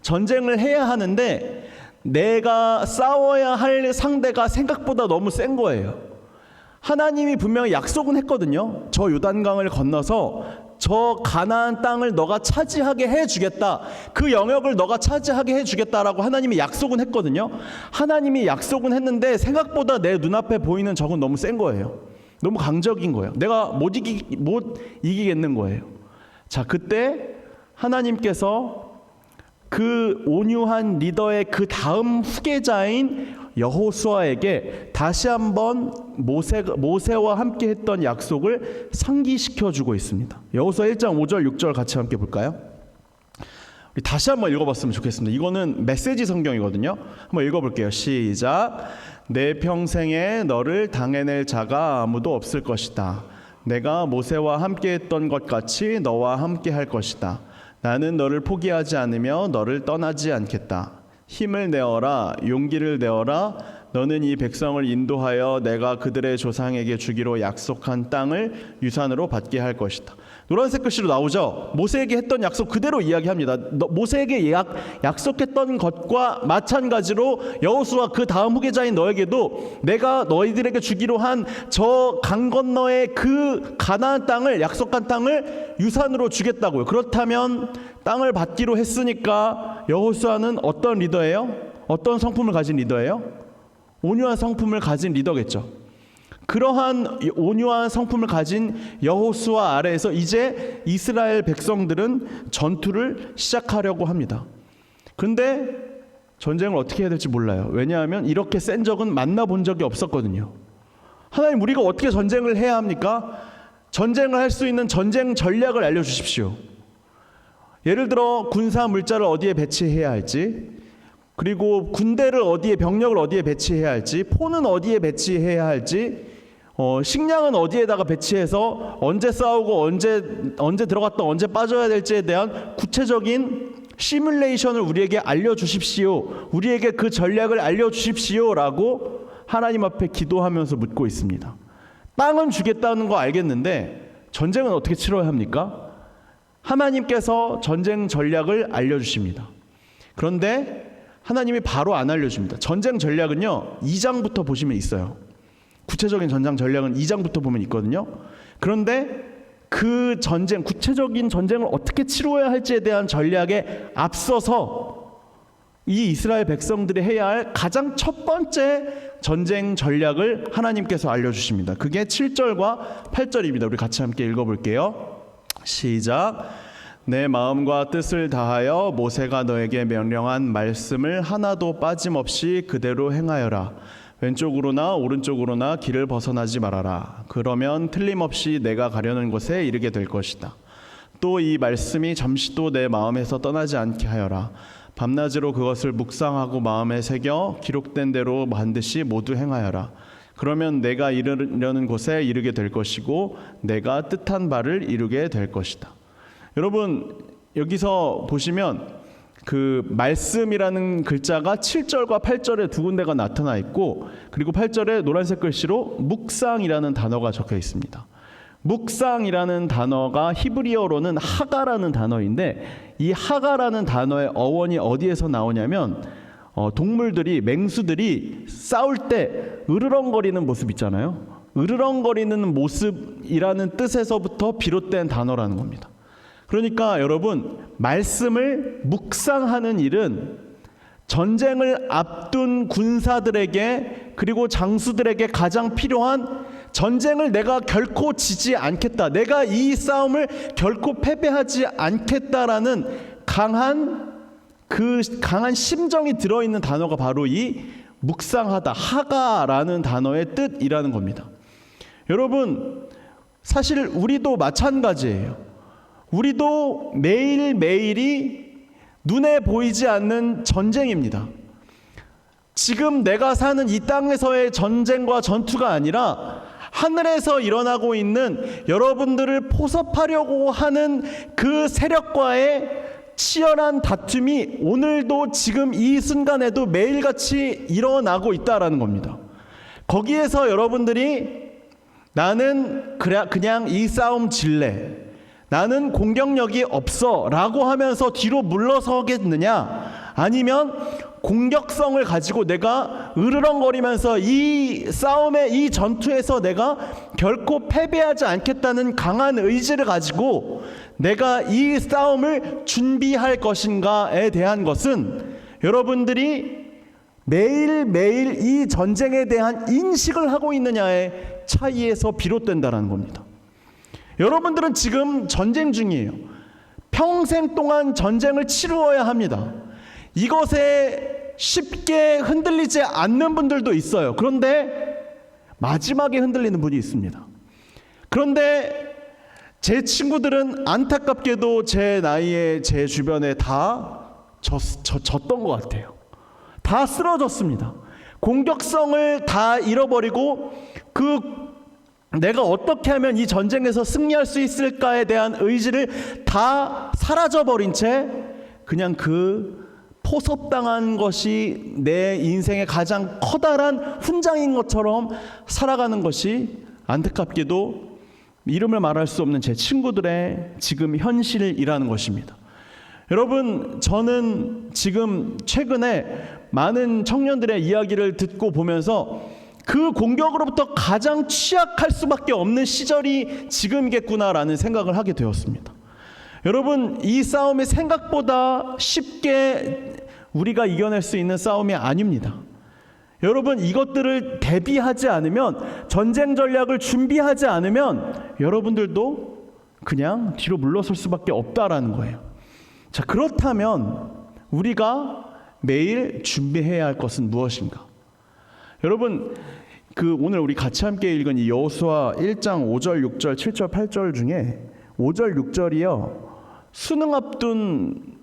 전쟁을 해야 하는데 내가 싸워야 할 상대가 생각보다 너무 센 거예요. 하나님이 분명히 약속은 했거든요. 저 요단강을 건너서 저 가나안 땅을 너가 차지하게 해주겠다. 그 영역을 너가 차지하게 해주겠다라고 하나님이 약속은 했거든요. 하나님이 약속은 했는데 생각보다 내 눈앞에 보이는 적은 너무 센 거예요. 너무 강적인 거예요. 내가 못 이기겠는 거예요. 자, 그때 하나님께서 그 온유한 리더의 그 다음 후계자인 여호수아에게 다시 한번 모세와 함께 했던 약속을 상기시켜 주고 있습니다. 여호수아 1장 5절 6절 같이 함께 볼까요? 우리 다시 한번 읽어봤으면 좋겠습니다. 이거는 메시지 성경이거든요. 한번 읽어볼게요. 시작. 내 평생에 너를 당해낼 자가 아무도 없을 것이다. 내가 모세와 함께 했던 것 같이 너와 함께 할 것이다. 나는 너를 포기하지 않으며 너를 떠나지 않겠다. 힘을 내어라, 용기를 내어라. 너는 이 백성을 인도하여 내가 그들의 조상에게 주기로 약속한 땅을 유산으로 받게 할 것이다. 노란색 글씨로 나오죠. 모세에게 했던 약속 그대로 이야기합니다. 모세에게 약속했던 것과 마찬가지로 여호수아 그 다음 후계자인 너에게도 내가 너희들에게 주기로 한 저 강 건너의 그 가나안 땅을, 약속한 땅을 유산으로 주겠다고요. 그렇다면 땅을 받기로 했으니까 여호수아는 어떤 리더예요? 어떤 성품을 가진 리더예요? 온유한 성품을 가진 리더겠죠. 그러한 온유한 성품을 가진 여호수아 아래에서 이제 이스라엘 백성들은 전투를 시작하려고 합니다. 그런데 전쟁을 어떻게 해야 될지 몰라요. 왜냐하면 이렇게 센 적은 만나본 적이 없었거든요. 하나님, 우리가 어떻게 전쟁을 해야 합니까? 전쟁을 할 수 있는 전쟁 전략을 알려주십시오. 예를 들어 군사 물자를 어디에 배치해야 할지, 그리고 군대를 어디에, 병력을 어디에 배치해야 할지, 포는 어디에 배치해야 할지, 식량은 어디에다가 배치해서 언제 싸우고 언제 들어갔다 언제 빠져야 될지에 대한 구체적인 시뮬레이션을 우리에게 알려주십시오. 우리에게 그 전략을 알려주십시오라고 하나님 앞에 기도하면서 묻고 있습니다. 땅은 주겠다는 거 알겠는데 전쟁은 어떻게 치러야 합니까? 하나님께서 전쟁 전략을 알려주십니다. 그런데 하나님이 바로 안 알려줍니다. 전쟁 전략은요, 2장부터 보시면 있어요. 구체적인 전장 전략은 2장부터 보면 있거든요. 그런데 그 전쟁, 구체적인 전쟁을 어떻게 치러야 할지에 대한 전략에 앞서서 이 이스라엘 백성들이 해야 할 가장 첫 번째 전쟁 전략을 하나님께서 알려주십니다. 그게 7절과 8절입니다. 우리 같이 함께 읽어볼게요. 시작. 내 마음과 뜻을 다하여 모세가 너에게 명령한 말씀을 하나도 빠짐없이 그대로 행하여라. 왼쪽으로나 오른쪽으로나 길을 벗어나지 말아라. 그러면 틀림없이 내가 가려는 곳에 이르게 될 것이다. 또 이 말씀이 잠시도 내 마음에서 떠나지 않게 하여라. 밤낮으로 그것을 묵상하고 마음에 새겨 기록된 대로 반드시 모두 행하여라. 그러면 내가 이르려는 곳에 이르게 될 것이고 내가 뜻한 바를 이루게 될 것이다. 여러분, 여기서 보시면 그 말씀이라는 글자가 7절과 8절에 두 군데가 나타나 있고, 그리고 8절에 노란색 글씨로 묵상이라는 단어가 적혀 있습니다. 묵상이라는 단어가 히브리어로는 하가라는 단어인데, 이 하가라는 단어의 어원이 어디에서 나오냐면 동물들이, 맹수들이 싸울 때 으르렁거리는 모습 있잖아요. 으르렁거리는 모습이라는 뜻에서부터 비롯된 단어라는 겁니다. 그러니까 여러분, 말씀을 묵상하는 일은 전쟁을 앞둔 군사들에게, 그리고 장수들에게 가장 필요한, 전쟁을 내가 결코 지지 않겠다, 내가 이 싸움을 결코 패배하지 않겠다라는 그 강한 심정이 들어있는 단어가 바로 이 묵상하다, 하가라는 단어의 뜻이라는 겁니다. 여러분, 사실 우리도 마찬가지예요. 우리도 매일매일이 눈에 보이지 않는 전쟁입니다. 지금 내가 사는 이 땅에서의 전쟁과 전투가 아니라 하늘에서 일어나고 있는, 여러분들을 포섭하려고 하는 그 세력과의 치열한 다툼이 오늘도 지금 이 순간에도 매일같이 일어나고 있다라는 겁니다. 거기에서 여러분들이 나는 그냥 이 싸움 질래, 나는 공격력이 없어 라고 하면서 뒤로 물러서겠느냐, 아니면 공격성을 가지고 내가 으르렁거리면서 이 싸움에, 이 전투에서 내가 결코 패배하지 않겠다는 강한 의지를 가지고 내가 이 싸움을 준비할 것인가에 대한 것은 여러분들이 매일매일 이 전쟁에 대한 인식을 하고 있느냐의 차이에서 비롯된다는 겁니다. 여러분들은 지금 전쟁 중이에요. 평생 동안 전쟁을 치루어야 합니다. 이것에 쉽게 흔들리지 않는 분들도 있어요. 그런데 마지막에 흔들리는 분이 있습니다. 그런데 제 친구들은 안타깝게도 제 나이에 제 주변에 다 졌던 것 같아요. 다 쓰러졌습니다. 공격성을 다 잃어버리고 내가 어떻게 하면 이 전쟁에서 승리할 수 있을까에 대한 의지를 다 사라져버린 채 그냥 포섭당한 것이 내 인생의 가장 커다란 훈장인 것처럼 살아가는 것이 안타깝게도 이름을 말할 수 없는 제 친구들의 지금 현실이라는 것입니다. 여러분, 저는 지금 최근에 많은 청년들의 이야기를 듣고 보면서 그 공격으로부터 가장 취약할 수밖에 없는 시절이 지금이겠구나라는 생각을 하게 되었습니다. 여러분, 이 싸움이 생각보다 쉽게 우리가 이겨낼 수 있는 싸움이 아닙니다. 여러분, 이것들을 대비하지 않으면, 전쟁 전략을 준비하지 않으면 여러분들도 그냥 뒤로 물러설 수밖에 없다라는 거예요. 자, 그렇다면 우리가 매일 준비해야 할 것은 무엇인가? 여러분, 오늘 우리 같이 함께 읽은 이 여호수아 1장 5절, 6절, 7절, 8절 중에 5절, 6절이요, 수능 앞둔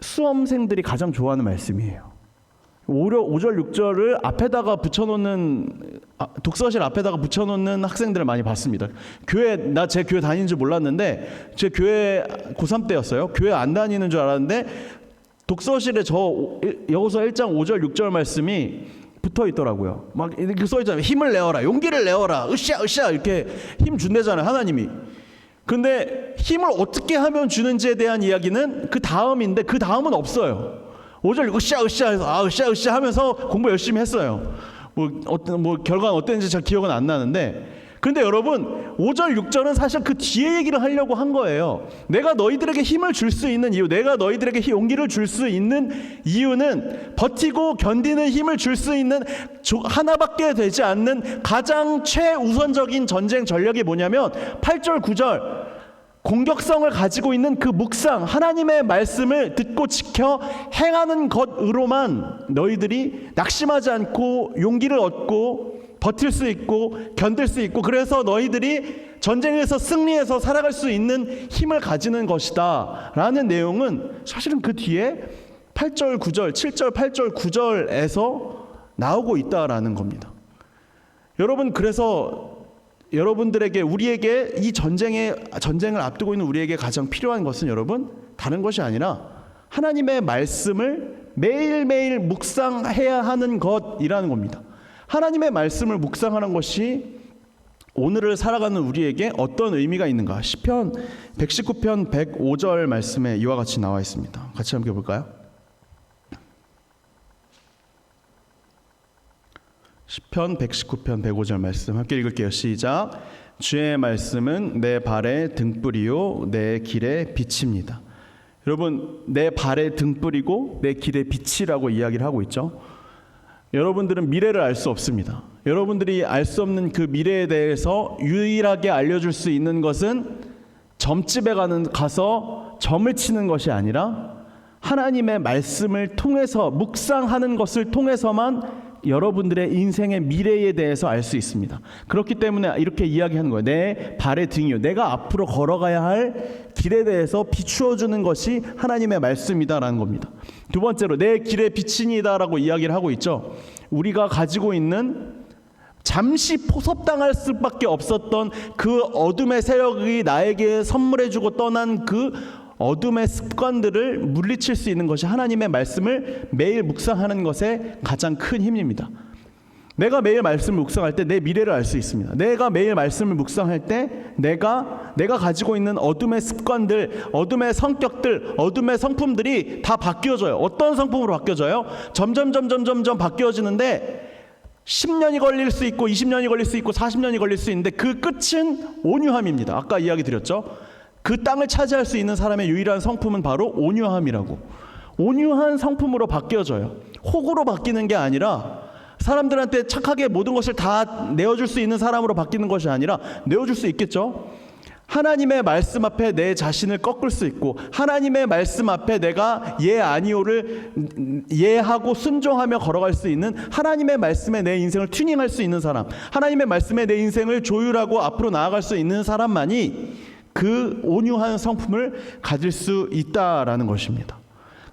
수험생들이 가장 좋아하는 말씀이에요. 5절, 6절을 앞에다가 붙여놓는, 독서실 앞에다가 붙여놓는 학생들을 많이 봤습니다. 제 교회 다니는 줄 몰랐는데, 제 교회 고3 때였어요. 교회 안 다니는 줄 알았는데 독서실에 여호수아 1장 5절, 6절 말씀이 붙어 있더라고요. 막 이렇게 써 있잖아요. 힘을 내어라, 용기를 내어라, 으쌰 이렇게 힘 준대잖아요, 하나님이. 근데 힘을 어떻게 하면 주는지에 대한 이야기는 그 다음인데, 그 다음은 없어요. 5절 으쌰 해서 으쌰 하면서 공부 열심히 했어요. 결과는 어땠는지 잘 기억은 안 나는데, 근데 여러분, 5절 6절은 사실 그 뒤에 얘기를 하려고 한 거예요. 내가 너희들에게 힘을 줄 수 있는 이유, 내가 너희들에게 용기를 줄 수 있는 이유는, 버티고 견디는 힘을 줄 수 있는 하나밖에 되지 않는 가장 최우선적인 전쟁 전략이 뭐냐면 8절 9절, 공격성을 가지고 있는 그 묵상, 하나님의 말씀을 듣고 지켜 행하는 것으로만 너희들이 낙심하지 않고 용기를 얻고 버틸 수 있고 견딜 수 있고, 그래서 너희들이 전쟁에서 승리해서 살아갈 수 있는 힘을 가지는 것이다 라는 내용은 사실은 그 뒤에 8절 9절 7절 8절 9절에서 나오고 있다라는 겁니다. 여러분, 그래서 여러분들에게, 우리에게, 이 전쟁을 앞두고 있는 우리에게 가장 필요한 것은, 여러분, 다른 것이 아니라 하나님의 말씀을 매일매일 묵상해야 하는 것이라는 겁니다. 하나님의 말씀을 묵상하는 것이 오늘을 살아가는 우리에게 어떤 의미가 있는가? 시편 119편 105절 말씀에 이와 같이 나와 있습니다. 같이 함께 볼까요? 시편 119편 105절 말씀 함께 읽을게요. 시작. 주의 말씀은 내 발의 등불이요 내 길의 빛입니다. 여러분, 내 발의 등불이고 내 길의 빛이라고 이야기를 하고 있죠. 여러분들은 미래를 알 수 없습니다. 여러분들이 알 수 없는 그 미래에 대해서 유일하게 알려줄 수 있는 것은 점집에 가서 점을 치는 것이 아니라 하나님의 말씀을 통해서 묵상하는 것을 통해서만 여러분들의 인생의 미래에 대해서 알 수 있습니다. 그렇기 때문에 이렇게 이야기하는 거예요. 내 발의 등이요, 내가 앞으로 걸어가야 할 길에 대해서 비추어 주는 것이 하나님의 말씀이다라는 겁니다. 두 번째로 내 길의 빛이니다라고 이야기를 하고 있죠. 우리가 가지고 있는 잠시 포섭당할 수밖에 없었던 그 어둠의 세력이 나에게 선물해주고 떠난 그 어둠의 습관들을 물리칠 수 있는 것이 하나님의 말씀을 매일 묵상하는 것의 가장 큰 힘입니다. 내가 매일 말씀을 묵상할 때 내 미래를 알 수 있습니다. 내가 매일 말씀을 묵상할 때 내가 가지고 있는 어둠의 습관들, 어둠의 성격들, 어둠의 성품들이 다 바뀌어져요. 어떤 성품으로 바뀌어져요? 점점 바뀌어지는데 10년이 걸릴 수 있고 20년이 걸릴 수 있고 40년이 걸릴 수 있는데 그 끝은 온유함입니다. 아까 이야기 드렸죠. 그 땅을 차지할 수 있는 사람의 유일한 성품은 바로 온유함이라고. 온유한 성품으로 바뀌어져요. 혹으로 바뀌는 게 아니라 사람들한테 착하게 모든 것을 다 내어줄 수 있는 사람으로 바뀌는 것이 아니라 내어줄 수 있겠죠. 하나님의 말씀 앞에 내 자신을 꺾을 수 있고 하나님의 말씀 앞에 내가 예 아니오를 예하고 순종하며 걸어갈 수 있는 하나님의 말씀에 내 인생을 튜닝할 수 있는 사람, 하나님의 말씀에 내 인생을 조율하고 앞으로 나아갈 수 있는 사람만이 그 온유한 성품을 가질 수 있다라는 것입니다.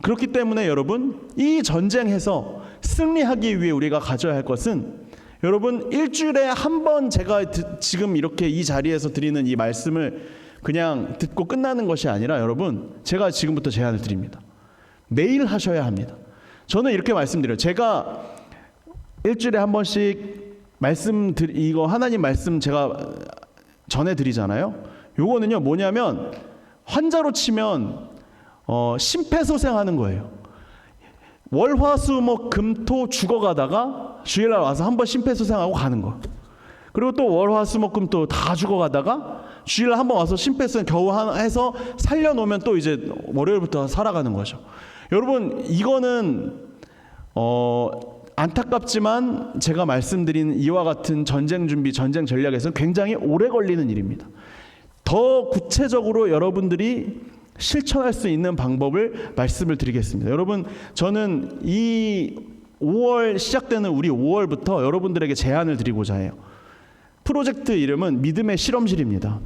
그렇기 때문에 여러분, 이 전쟁에서 승리하기 위해 우리가 가져야 할 것은, 여러분, 일주일에 한 번 제가 지금 이렇게 이 자리에서 드리는 이 말씀을 그냥 듣고 끝나는 것이 아니라, 여러분, 제가 지금부터 제안을 드립니다. 매일 하셔야 합니다. 저는 이렇게 말씀드려요. 제가 일주일에 한 번씩 이거 하나님 말씀 제가 전해드리잖아요. 요거는요 뭐냐면 환자로 치면 심폐소생하는 거예요. 월화수목금토 죽어가다가 주일날 와서 한번 심폐소생하고 가는 거. 그리고 또 월화수목금토 다 죽어가다가 주일날 한번 와서 심폐소생 겨우 해서 살려놓으면 또 이제 월요일부터 살아가는 거죠. 여러분, 이거는 안타깝지만 제가 말씀드린 이와 같은 전쟁 준비, 전쟁 전략에서는 굉장히 오래 걸리는 일입니다. 더 구체적으로 여러분들이 실천할 수 있는 방법을 말씀을 드리겠습니다. 여러분, 저는 이 5월 시작되는 우리 5월부터 여러분들에게 제안을 드리고자 해요. 프로젝트 이름은 믿음의 실험실입니다.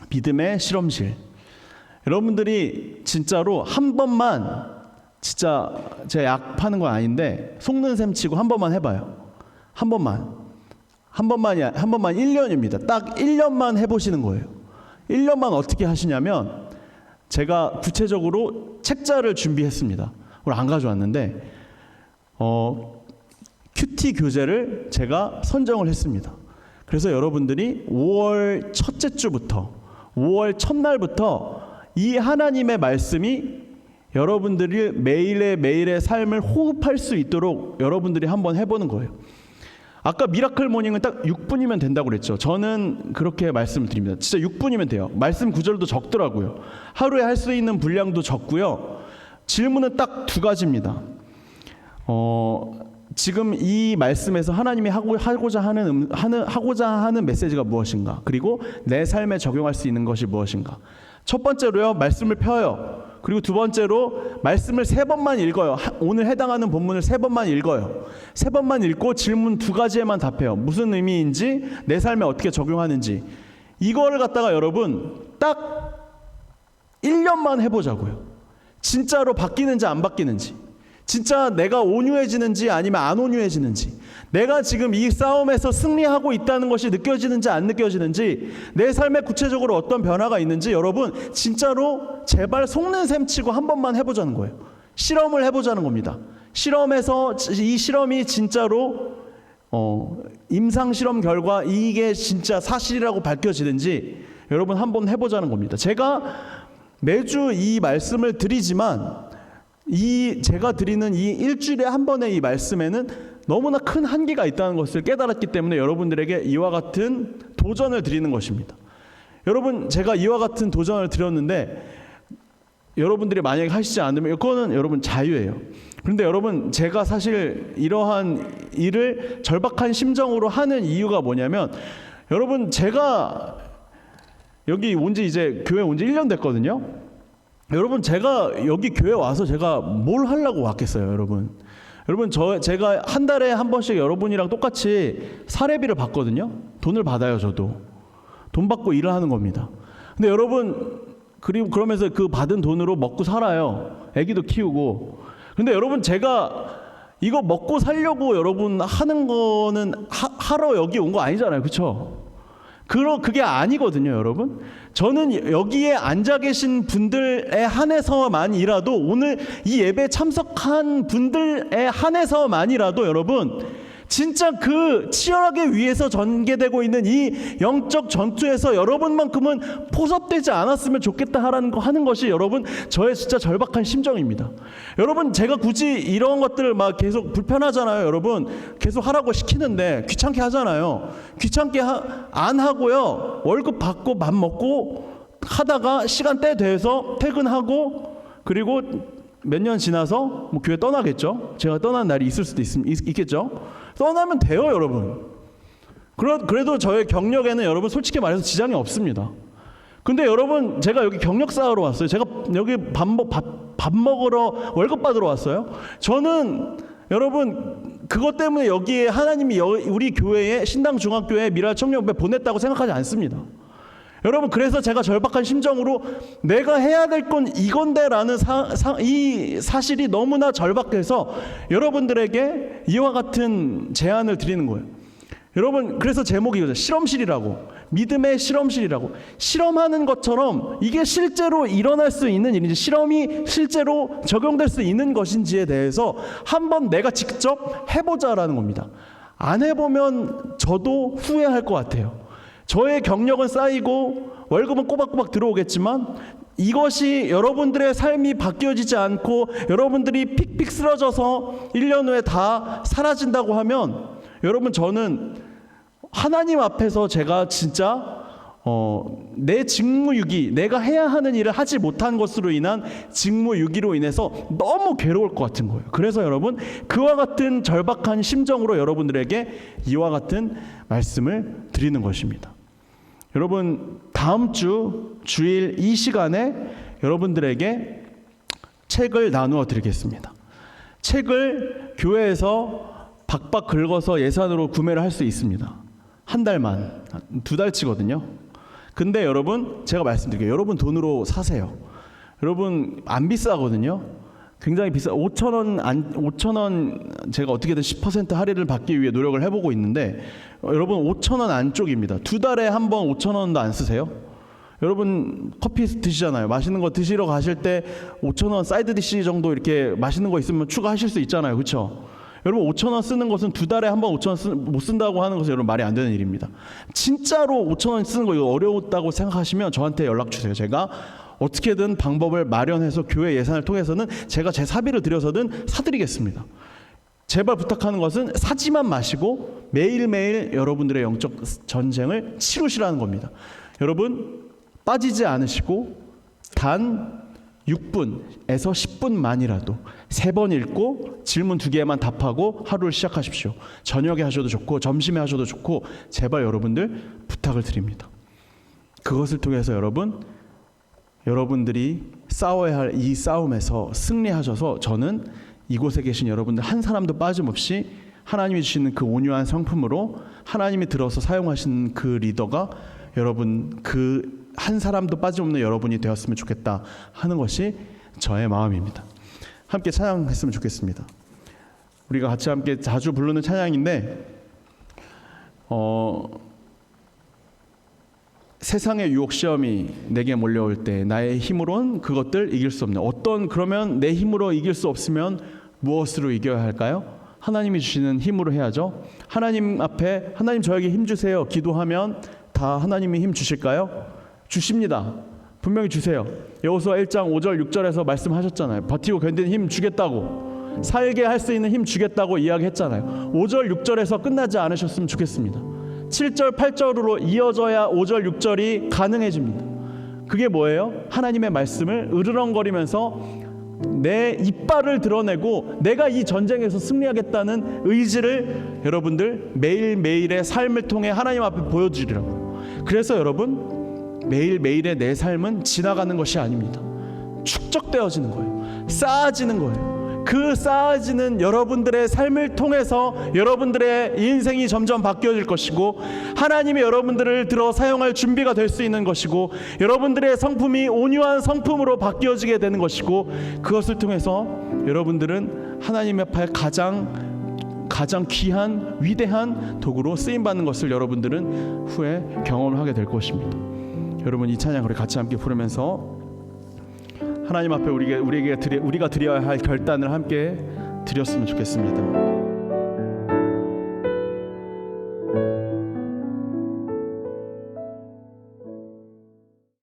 믿음의 실험실. 여러분들이 진짜로 한 번만, 진짜 제가 약 파는 건 아닌데 속는 셈 치고 한 번만 해봐요. 한 번만 1년입니다. 딱 1년만 해보시는 거예요. 1년만 어떻게 하시냐면, 제가 구체적으로 책자를 준비했습니다. 오늘 안 가져왔는데 큐티 교재를 제가 선정을 했습니다. 그래서 여러분들이 5월 첫째 주부터 5월 첫날부터 이 하나님의 말씀이 여러분들이 매일의 삶을 호흡할 수 있도록 여러분들이 한번 해보는 거예요. 아까 미라클 모닝은 딱 6분이면 된다고 그랬죠. 저는 그렇게 말씀을 드립니다. 진짜 6분이면 돼요. 말씀 구절도 적더라고요. 하루에 할 수 있는 분량도 적고요. 질문은 딱 2가지입니다. 지금 이 말씀에서 하나님이 하고자 하는 메시지가 무엇인가? 그리고 내 삶에 적용할 수 있는 것이 무엇인가? 첫 번째로요, 말씀을 펴요. 그리고 두 번째로 말씀을 3번만 읽어요. 오늘 해당하는 본문을 3번만 읽어요. 3번만 읽고 질문 2가지에만 답해요. 무슨 의미인지, 내 삶에 어떻게 적용하는지. 이거를 갖다가 여러분 딱 1년만 해보자고요. 진짜로 바뀌는지 안 바뀌는지, 진짜 내가 온유해지는지 아니면 안 온유해지는지, 내가 지금 이 싸움에서 승리하고 있다는 것이 느껴지는지 안 느껴지는지, 내 삶에 구체적으로 어떤 변화가 있는지, 여러분 진짜로 제발 속는 셈 치고 한 번만 해보자는 거예요. 실험을 해보자는 겁니다. 실험에서 이 실험이 진짜로 임상 실험 결과 이게 진짜 사실이라고 밝혀지는지 여러분 한번 해보자는 겁니다. 제가 매주 이 말씀을 드리지만 제가 드리는 이 일주일에 한 번의 이 말씀에는 너무나 큰 한계가 있다는 것을 깨달았기 때문에 여러분들에게 이와 같은 도전을 드리는 것입니다. 여러분, 제가 이와 같은 도전을 드렸는데 여러분들이 만약에 하시지 않으면 이거는 여러분 자유예요. 그런데 여러분, 제가 사실 이러한 일을 절박한 심정으로 하는 이유가 뭐냐면, 여러분, 제가 여기 온지 이제 교회 온 지 1년 됐거든요. 여러분, 제가 여기 교회 와서 제가 뭘 하려고 왔겠어요, 여러분. 여러분, 제가 한 달에 한 번씩 여러분이랑 똑같이 사례비를 받거든요. 돈을 받아요, 저도. 돈 받고 일을 하는 겁니다. 근데 여러분, 그리고 그러면서 그 받은 돈으로 먹고 살아요. 애기도 키우고. 근데 여러분, 제가 이거 먹고 살려고 여러분 하는 거는 하러 여기 온 거 아니잖아요, 그렇죠? 그게 아니거든요, 여러분. 저는 여기에 앉아 계신 분들에 한해서만이라도, 오늘 이 예배에 참석한 분들에 한해서만이라도 여러분, 진짜 그 치열하게 위에서 전개되고 있는 이 영적 전투에서 여러분만큼은 포섭되지 않았으면 좋겠다 하는 것이 여러분 저의 진짜 절박한 심정입니다. 여러분, 제가 굳이 이런 것들을 막 계속 불편하잖아요. 여러분, 계속 하라고 시키는데 귀찮게 하잖아요. 귀찮게 안 하고요, 월급 받고 밥 먹고 하다가 시간대 돼서 퇴근하고, 그리고 몇 년 지나서 뭐 교회 떠나겠죠. 제가 떠난 날이 있을 수도 있겠죠. 떠나면 돼요, 여러분. 그래도 저의 경력에는 여러분 솔직히 말해서 지장이 없습니다. 근데 여러분, 제가 여기 경력 쌓으러 왔어요. 제가 여기 밥 먹으러 월급 받으러 왔어요. 저는 여러분 그것 때문에 여기에 하나님이 우리 교회에 신당 중학교에 미랄 청년부에 보냈다고 생각하지 않습니다. 여러분, 그래서 제가 절박한 심정으로 내가 해야 될 건 이건데라는 이 사실이 너무나 절박해서 여러분들에게 이와 같은 제안을 드리는 거예요. 여러분, 그래서 제목이 이거죠. 실험실이라고. 믿음의 실험실이라고. 실험하는 것처럼 이게 실제로 일어날 수 있는 일인지, 실험이 실제로 적용될 수 있는 것인지에 대해서 한번 내가 직접 해보자라는 겁니다. 안 해보면 저도 후회할 것 같아요. 저의 경력은 쌓이고 월급은 꼬박꼬박 들어오겠지만 이것이 여러분들의 삶이 바뀌어지지 않고 여러분들이 픽픽 쓰러져서 1년 후에 다 사라진다고 하면, 여러분, 저는 하나님 앞에서 제가 진짜 내 직무유기, 내가 해야 하는 일을 하지 못한 것으로 인한 직무유기로 인해서 너무 괴로울 것 같은 거예요. 그래서 여러분, 그와 같은 절박한 심정으로 여러분들에게 이와 같은 말씀을 드리는 것입니다. 여러분, 다음 주일 이 시간에 여러분들에게 책을 나누어 드리겠습니다. 책을 교회에서 박박 긁어서 예산으로 구매를 할 수 있습니다. 한 달만, 2달치거든요. 근데 여러분, 제가 말씀드릴게요. 여러분 돈으로 사세요. 여러분, 안 비싸거든요. 굉장히 비싸. 5,000원 제가 어떻게든 10% 할인을 받기 위해 노력을 해보고 있는데, 여러분 5,000원 안쪽입니다. 2달에 한 번 5,000원도 안 쓰세요? 여러분, 커피 드시잖아요. 맛있는 거 드시러 가실 때 5,000원 사이드 디시 정도 이렇게 맛있는 거 있으면 추가하실 수 있잖아요, 그렇죠? 여러분, 5,000원 쓰는 것은 2달에 한 번 5,000원 못 쓴다고 하는 것은 여러분 말이 안 되는 일입니다. 진짜로 5,000원 쓰는 거 이거 어려웠다고 생각하시면 저한테 연락 주세요. 제가 어떻게든 방법을 마련해서 교회 예산을 통해서는 제가 제 사비를 들여서든 사드리겠습니다. 제발 부탁하는 것은 사지만 마시고 매일매일 여러분들의 영적 전쟁을 치르시라는 겁니다. 여러분, 빠지지 않으시고 단 6분에서 10분만이라도 3번 읽고 질문 2개만 답하고 하루를 시작하십시오. 저녁에 하셔도 좋고 점심에 하셔도 좋고, 제발 여러분들 부탁을 드립니다. 그것을 통해서 여러분들이 싸워야 할 이 싸움에서 승리하셔서, 저는 이곳에 계신 여러분들 한 사람도 빠짐없이 하나님이 주시는 그 온유한 성품으로 하나님이 들어서 사용하시는 그 리더가 여러분, 그 한 사람도 빠짐없는 여러분이 되었으면 좋겠다 하는 것이 저의 마음입니다. 함께 찬양했으면 좋겠습니다. 우리가 같이 함께 자주 부르는 찬양인데, 세상의 유혹 시험이 내게 몰려올 때 나의 힘으로는 그것들 이길 수 없는, 그러면 내 힘으로 이길 수 없으면 무엇으로 이겨야 할까요? 하나님이 주시는 힘으로 해야죠. 하나님 앞에, 하나님 저에게 힘 주세요 기도하면 다 하나님이 힘 주실까요? 주십니다. 분명히 주세요. 여호수아 1장 5절 6절에서 말씀하셨잖아요. 버티고 견디는 힘 주겠다고. 살게 할 수 있는 힘 주겠다고 이야기했잖아요. 5절 6절에서 끝나지 않으셨으면 좋겠습니다. 7절 8절로 이어져야 5절 6절이 가능해집니다. 그게 뭐예요? 하나님의 말씀을 으르렁거리면서 내 이빨을 드러내고 내가 이 전쟁에서 승리하겠다는 의지를 여러분들 매일매일의 삶을 통해 하나님 앞에 보여주리라고. 그래서 여러분, 매일매일의 내 삶은 지나가는 것이 아닙니다. 축적되어지는 거예요. 쌓아지는 거예요. 그 쌓아지는 여러분들의 삶을 통해서 여러분들의 인생이 점점 바뀌어질 것이고, 하나님이 여러분들을 들어 사용할 준비가 될 수 있는 것이고, 여러분들의 성품이 온유한 성품으로 바뀌어지게 되는 것이고, 그것을 통해서 여러분들은 하나님 앞에 가장 귀한 위대한 도구로 쓰임받는 것을 여러분들은 후에 경험하게 될 것입니다. 여러분, 이 찬양 우리 같이 함께 부르면서 하나님 앞에 우리가 드려야 할 결단을 함께 드렸으면 좋겠습니다.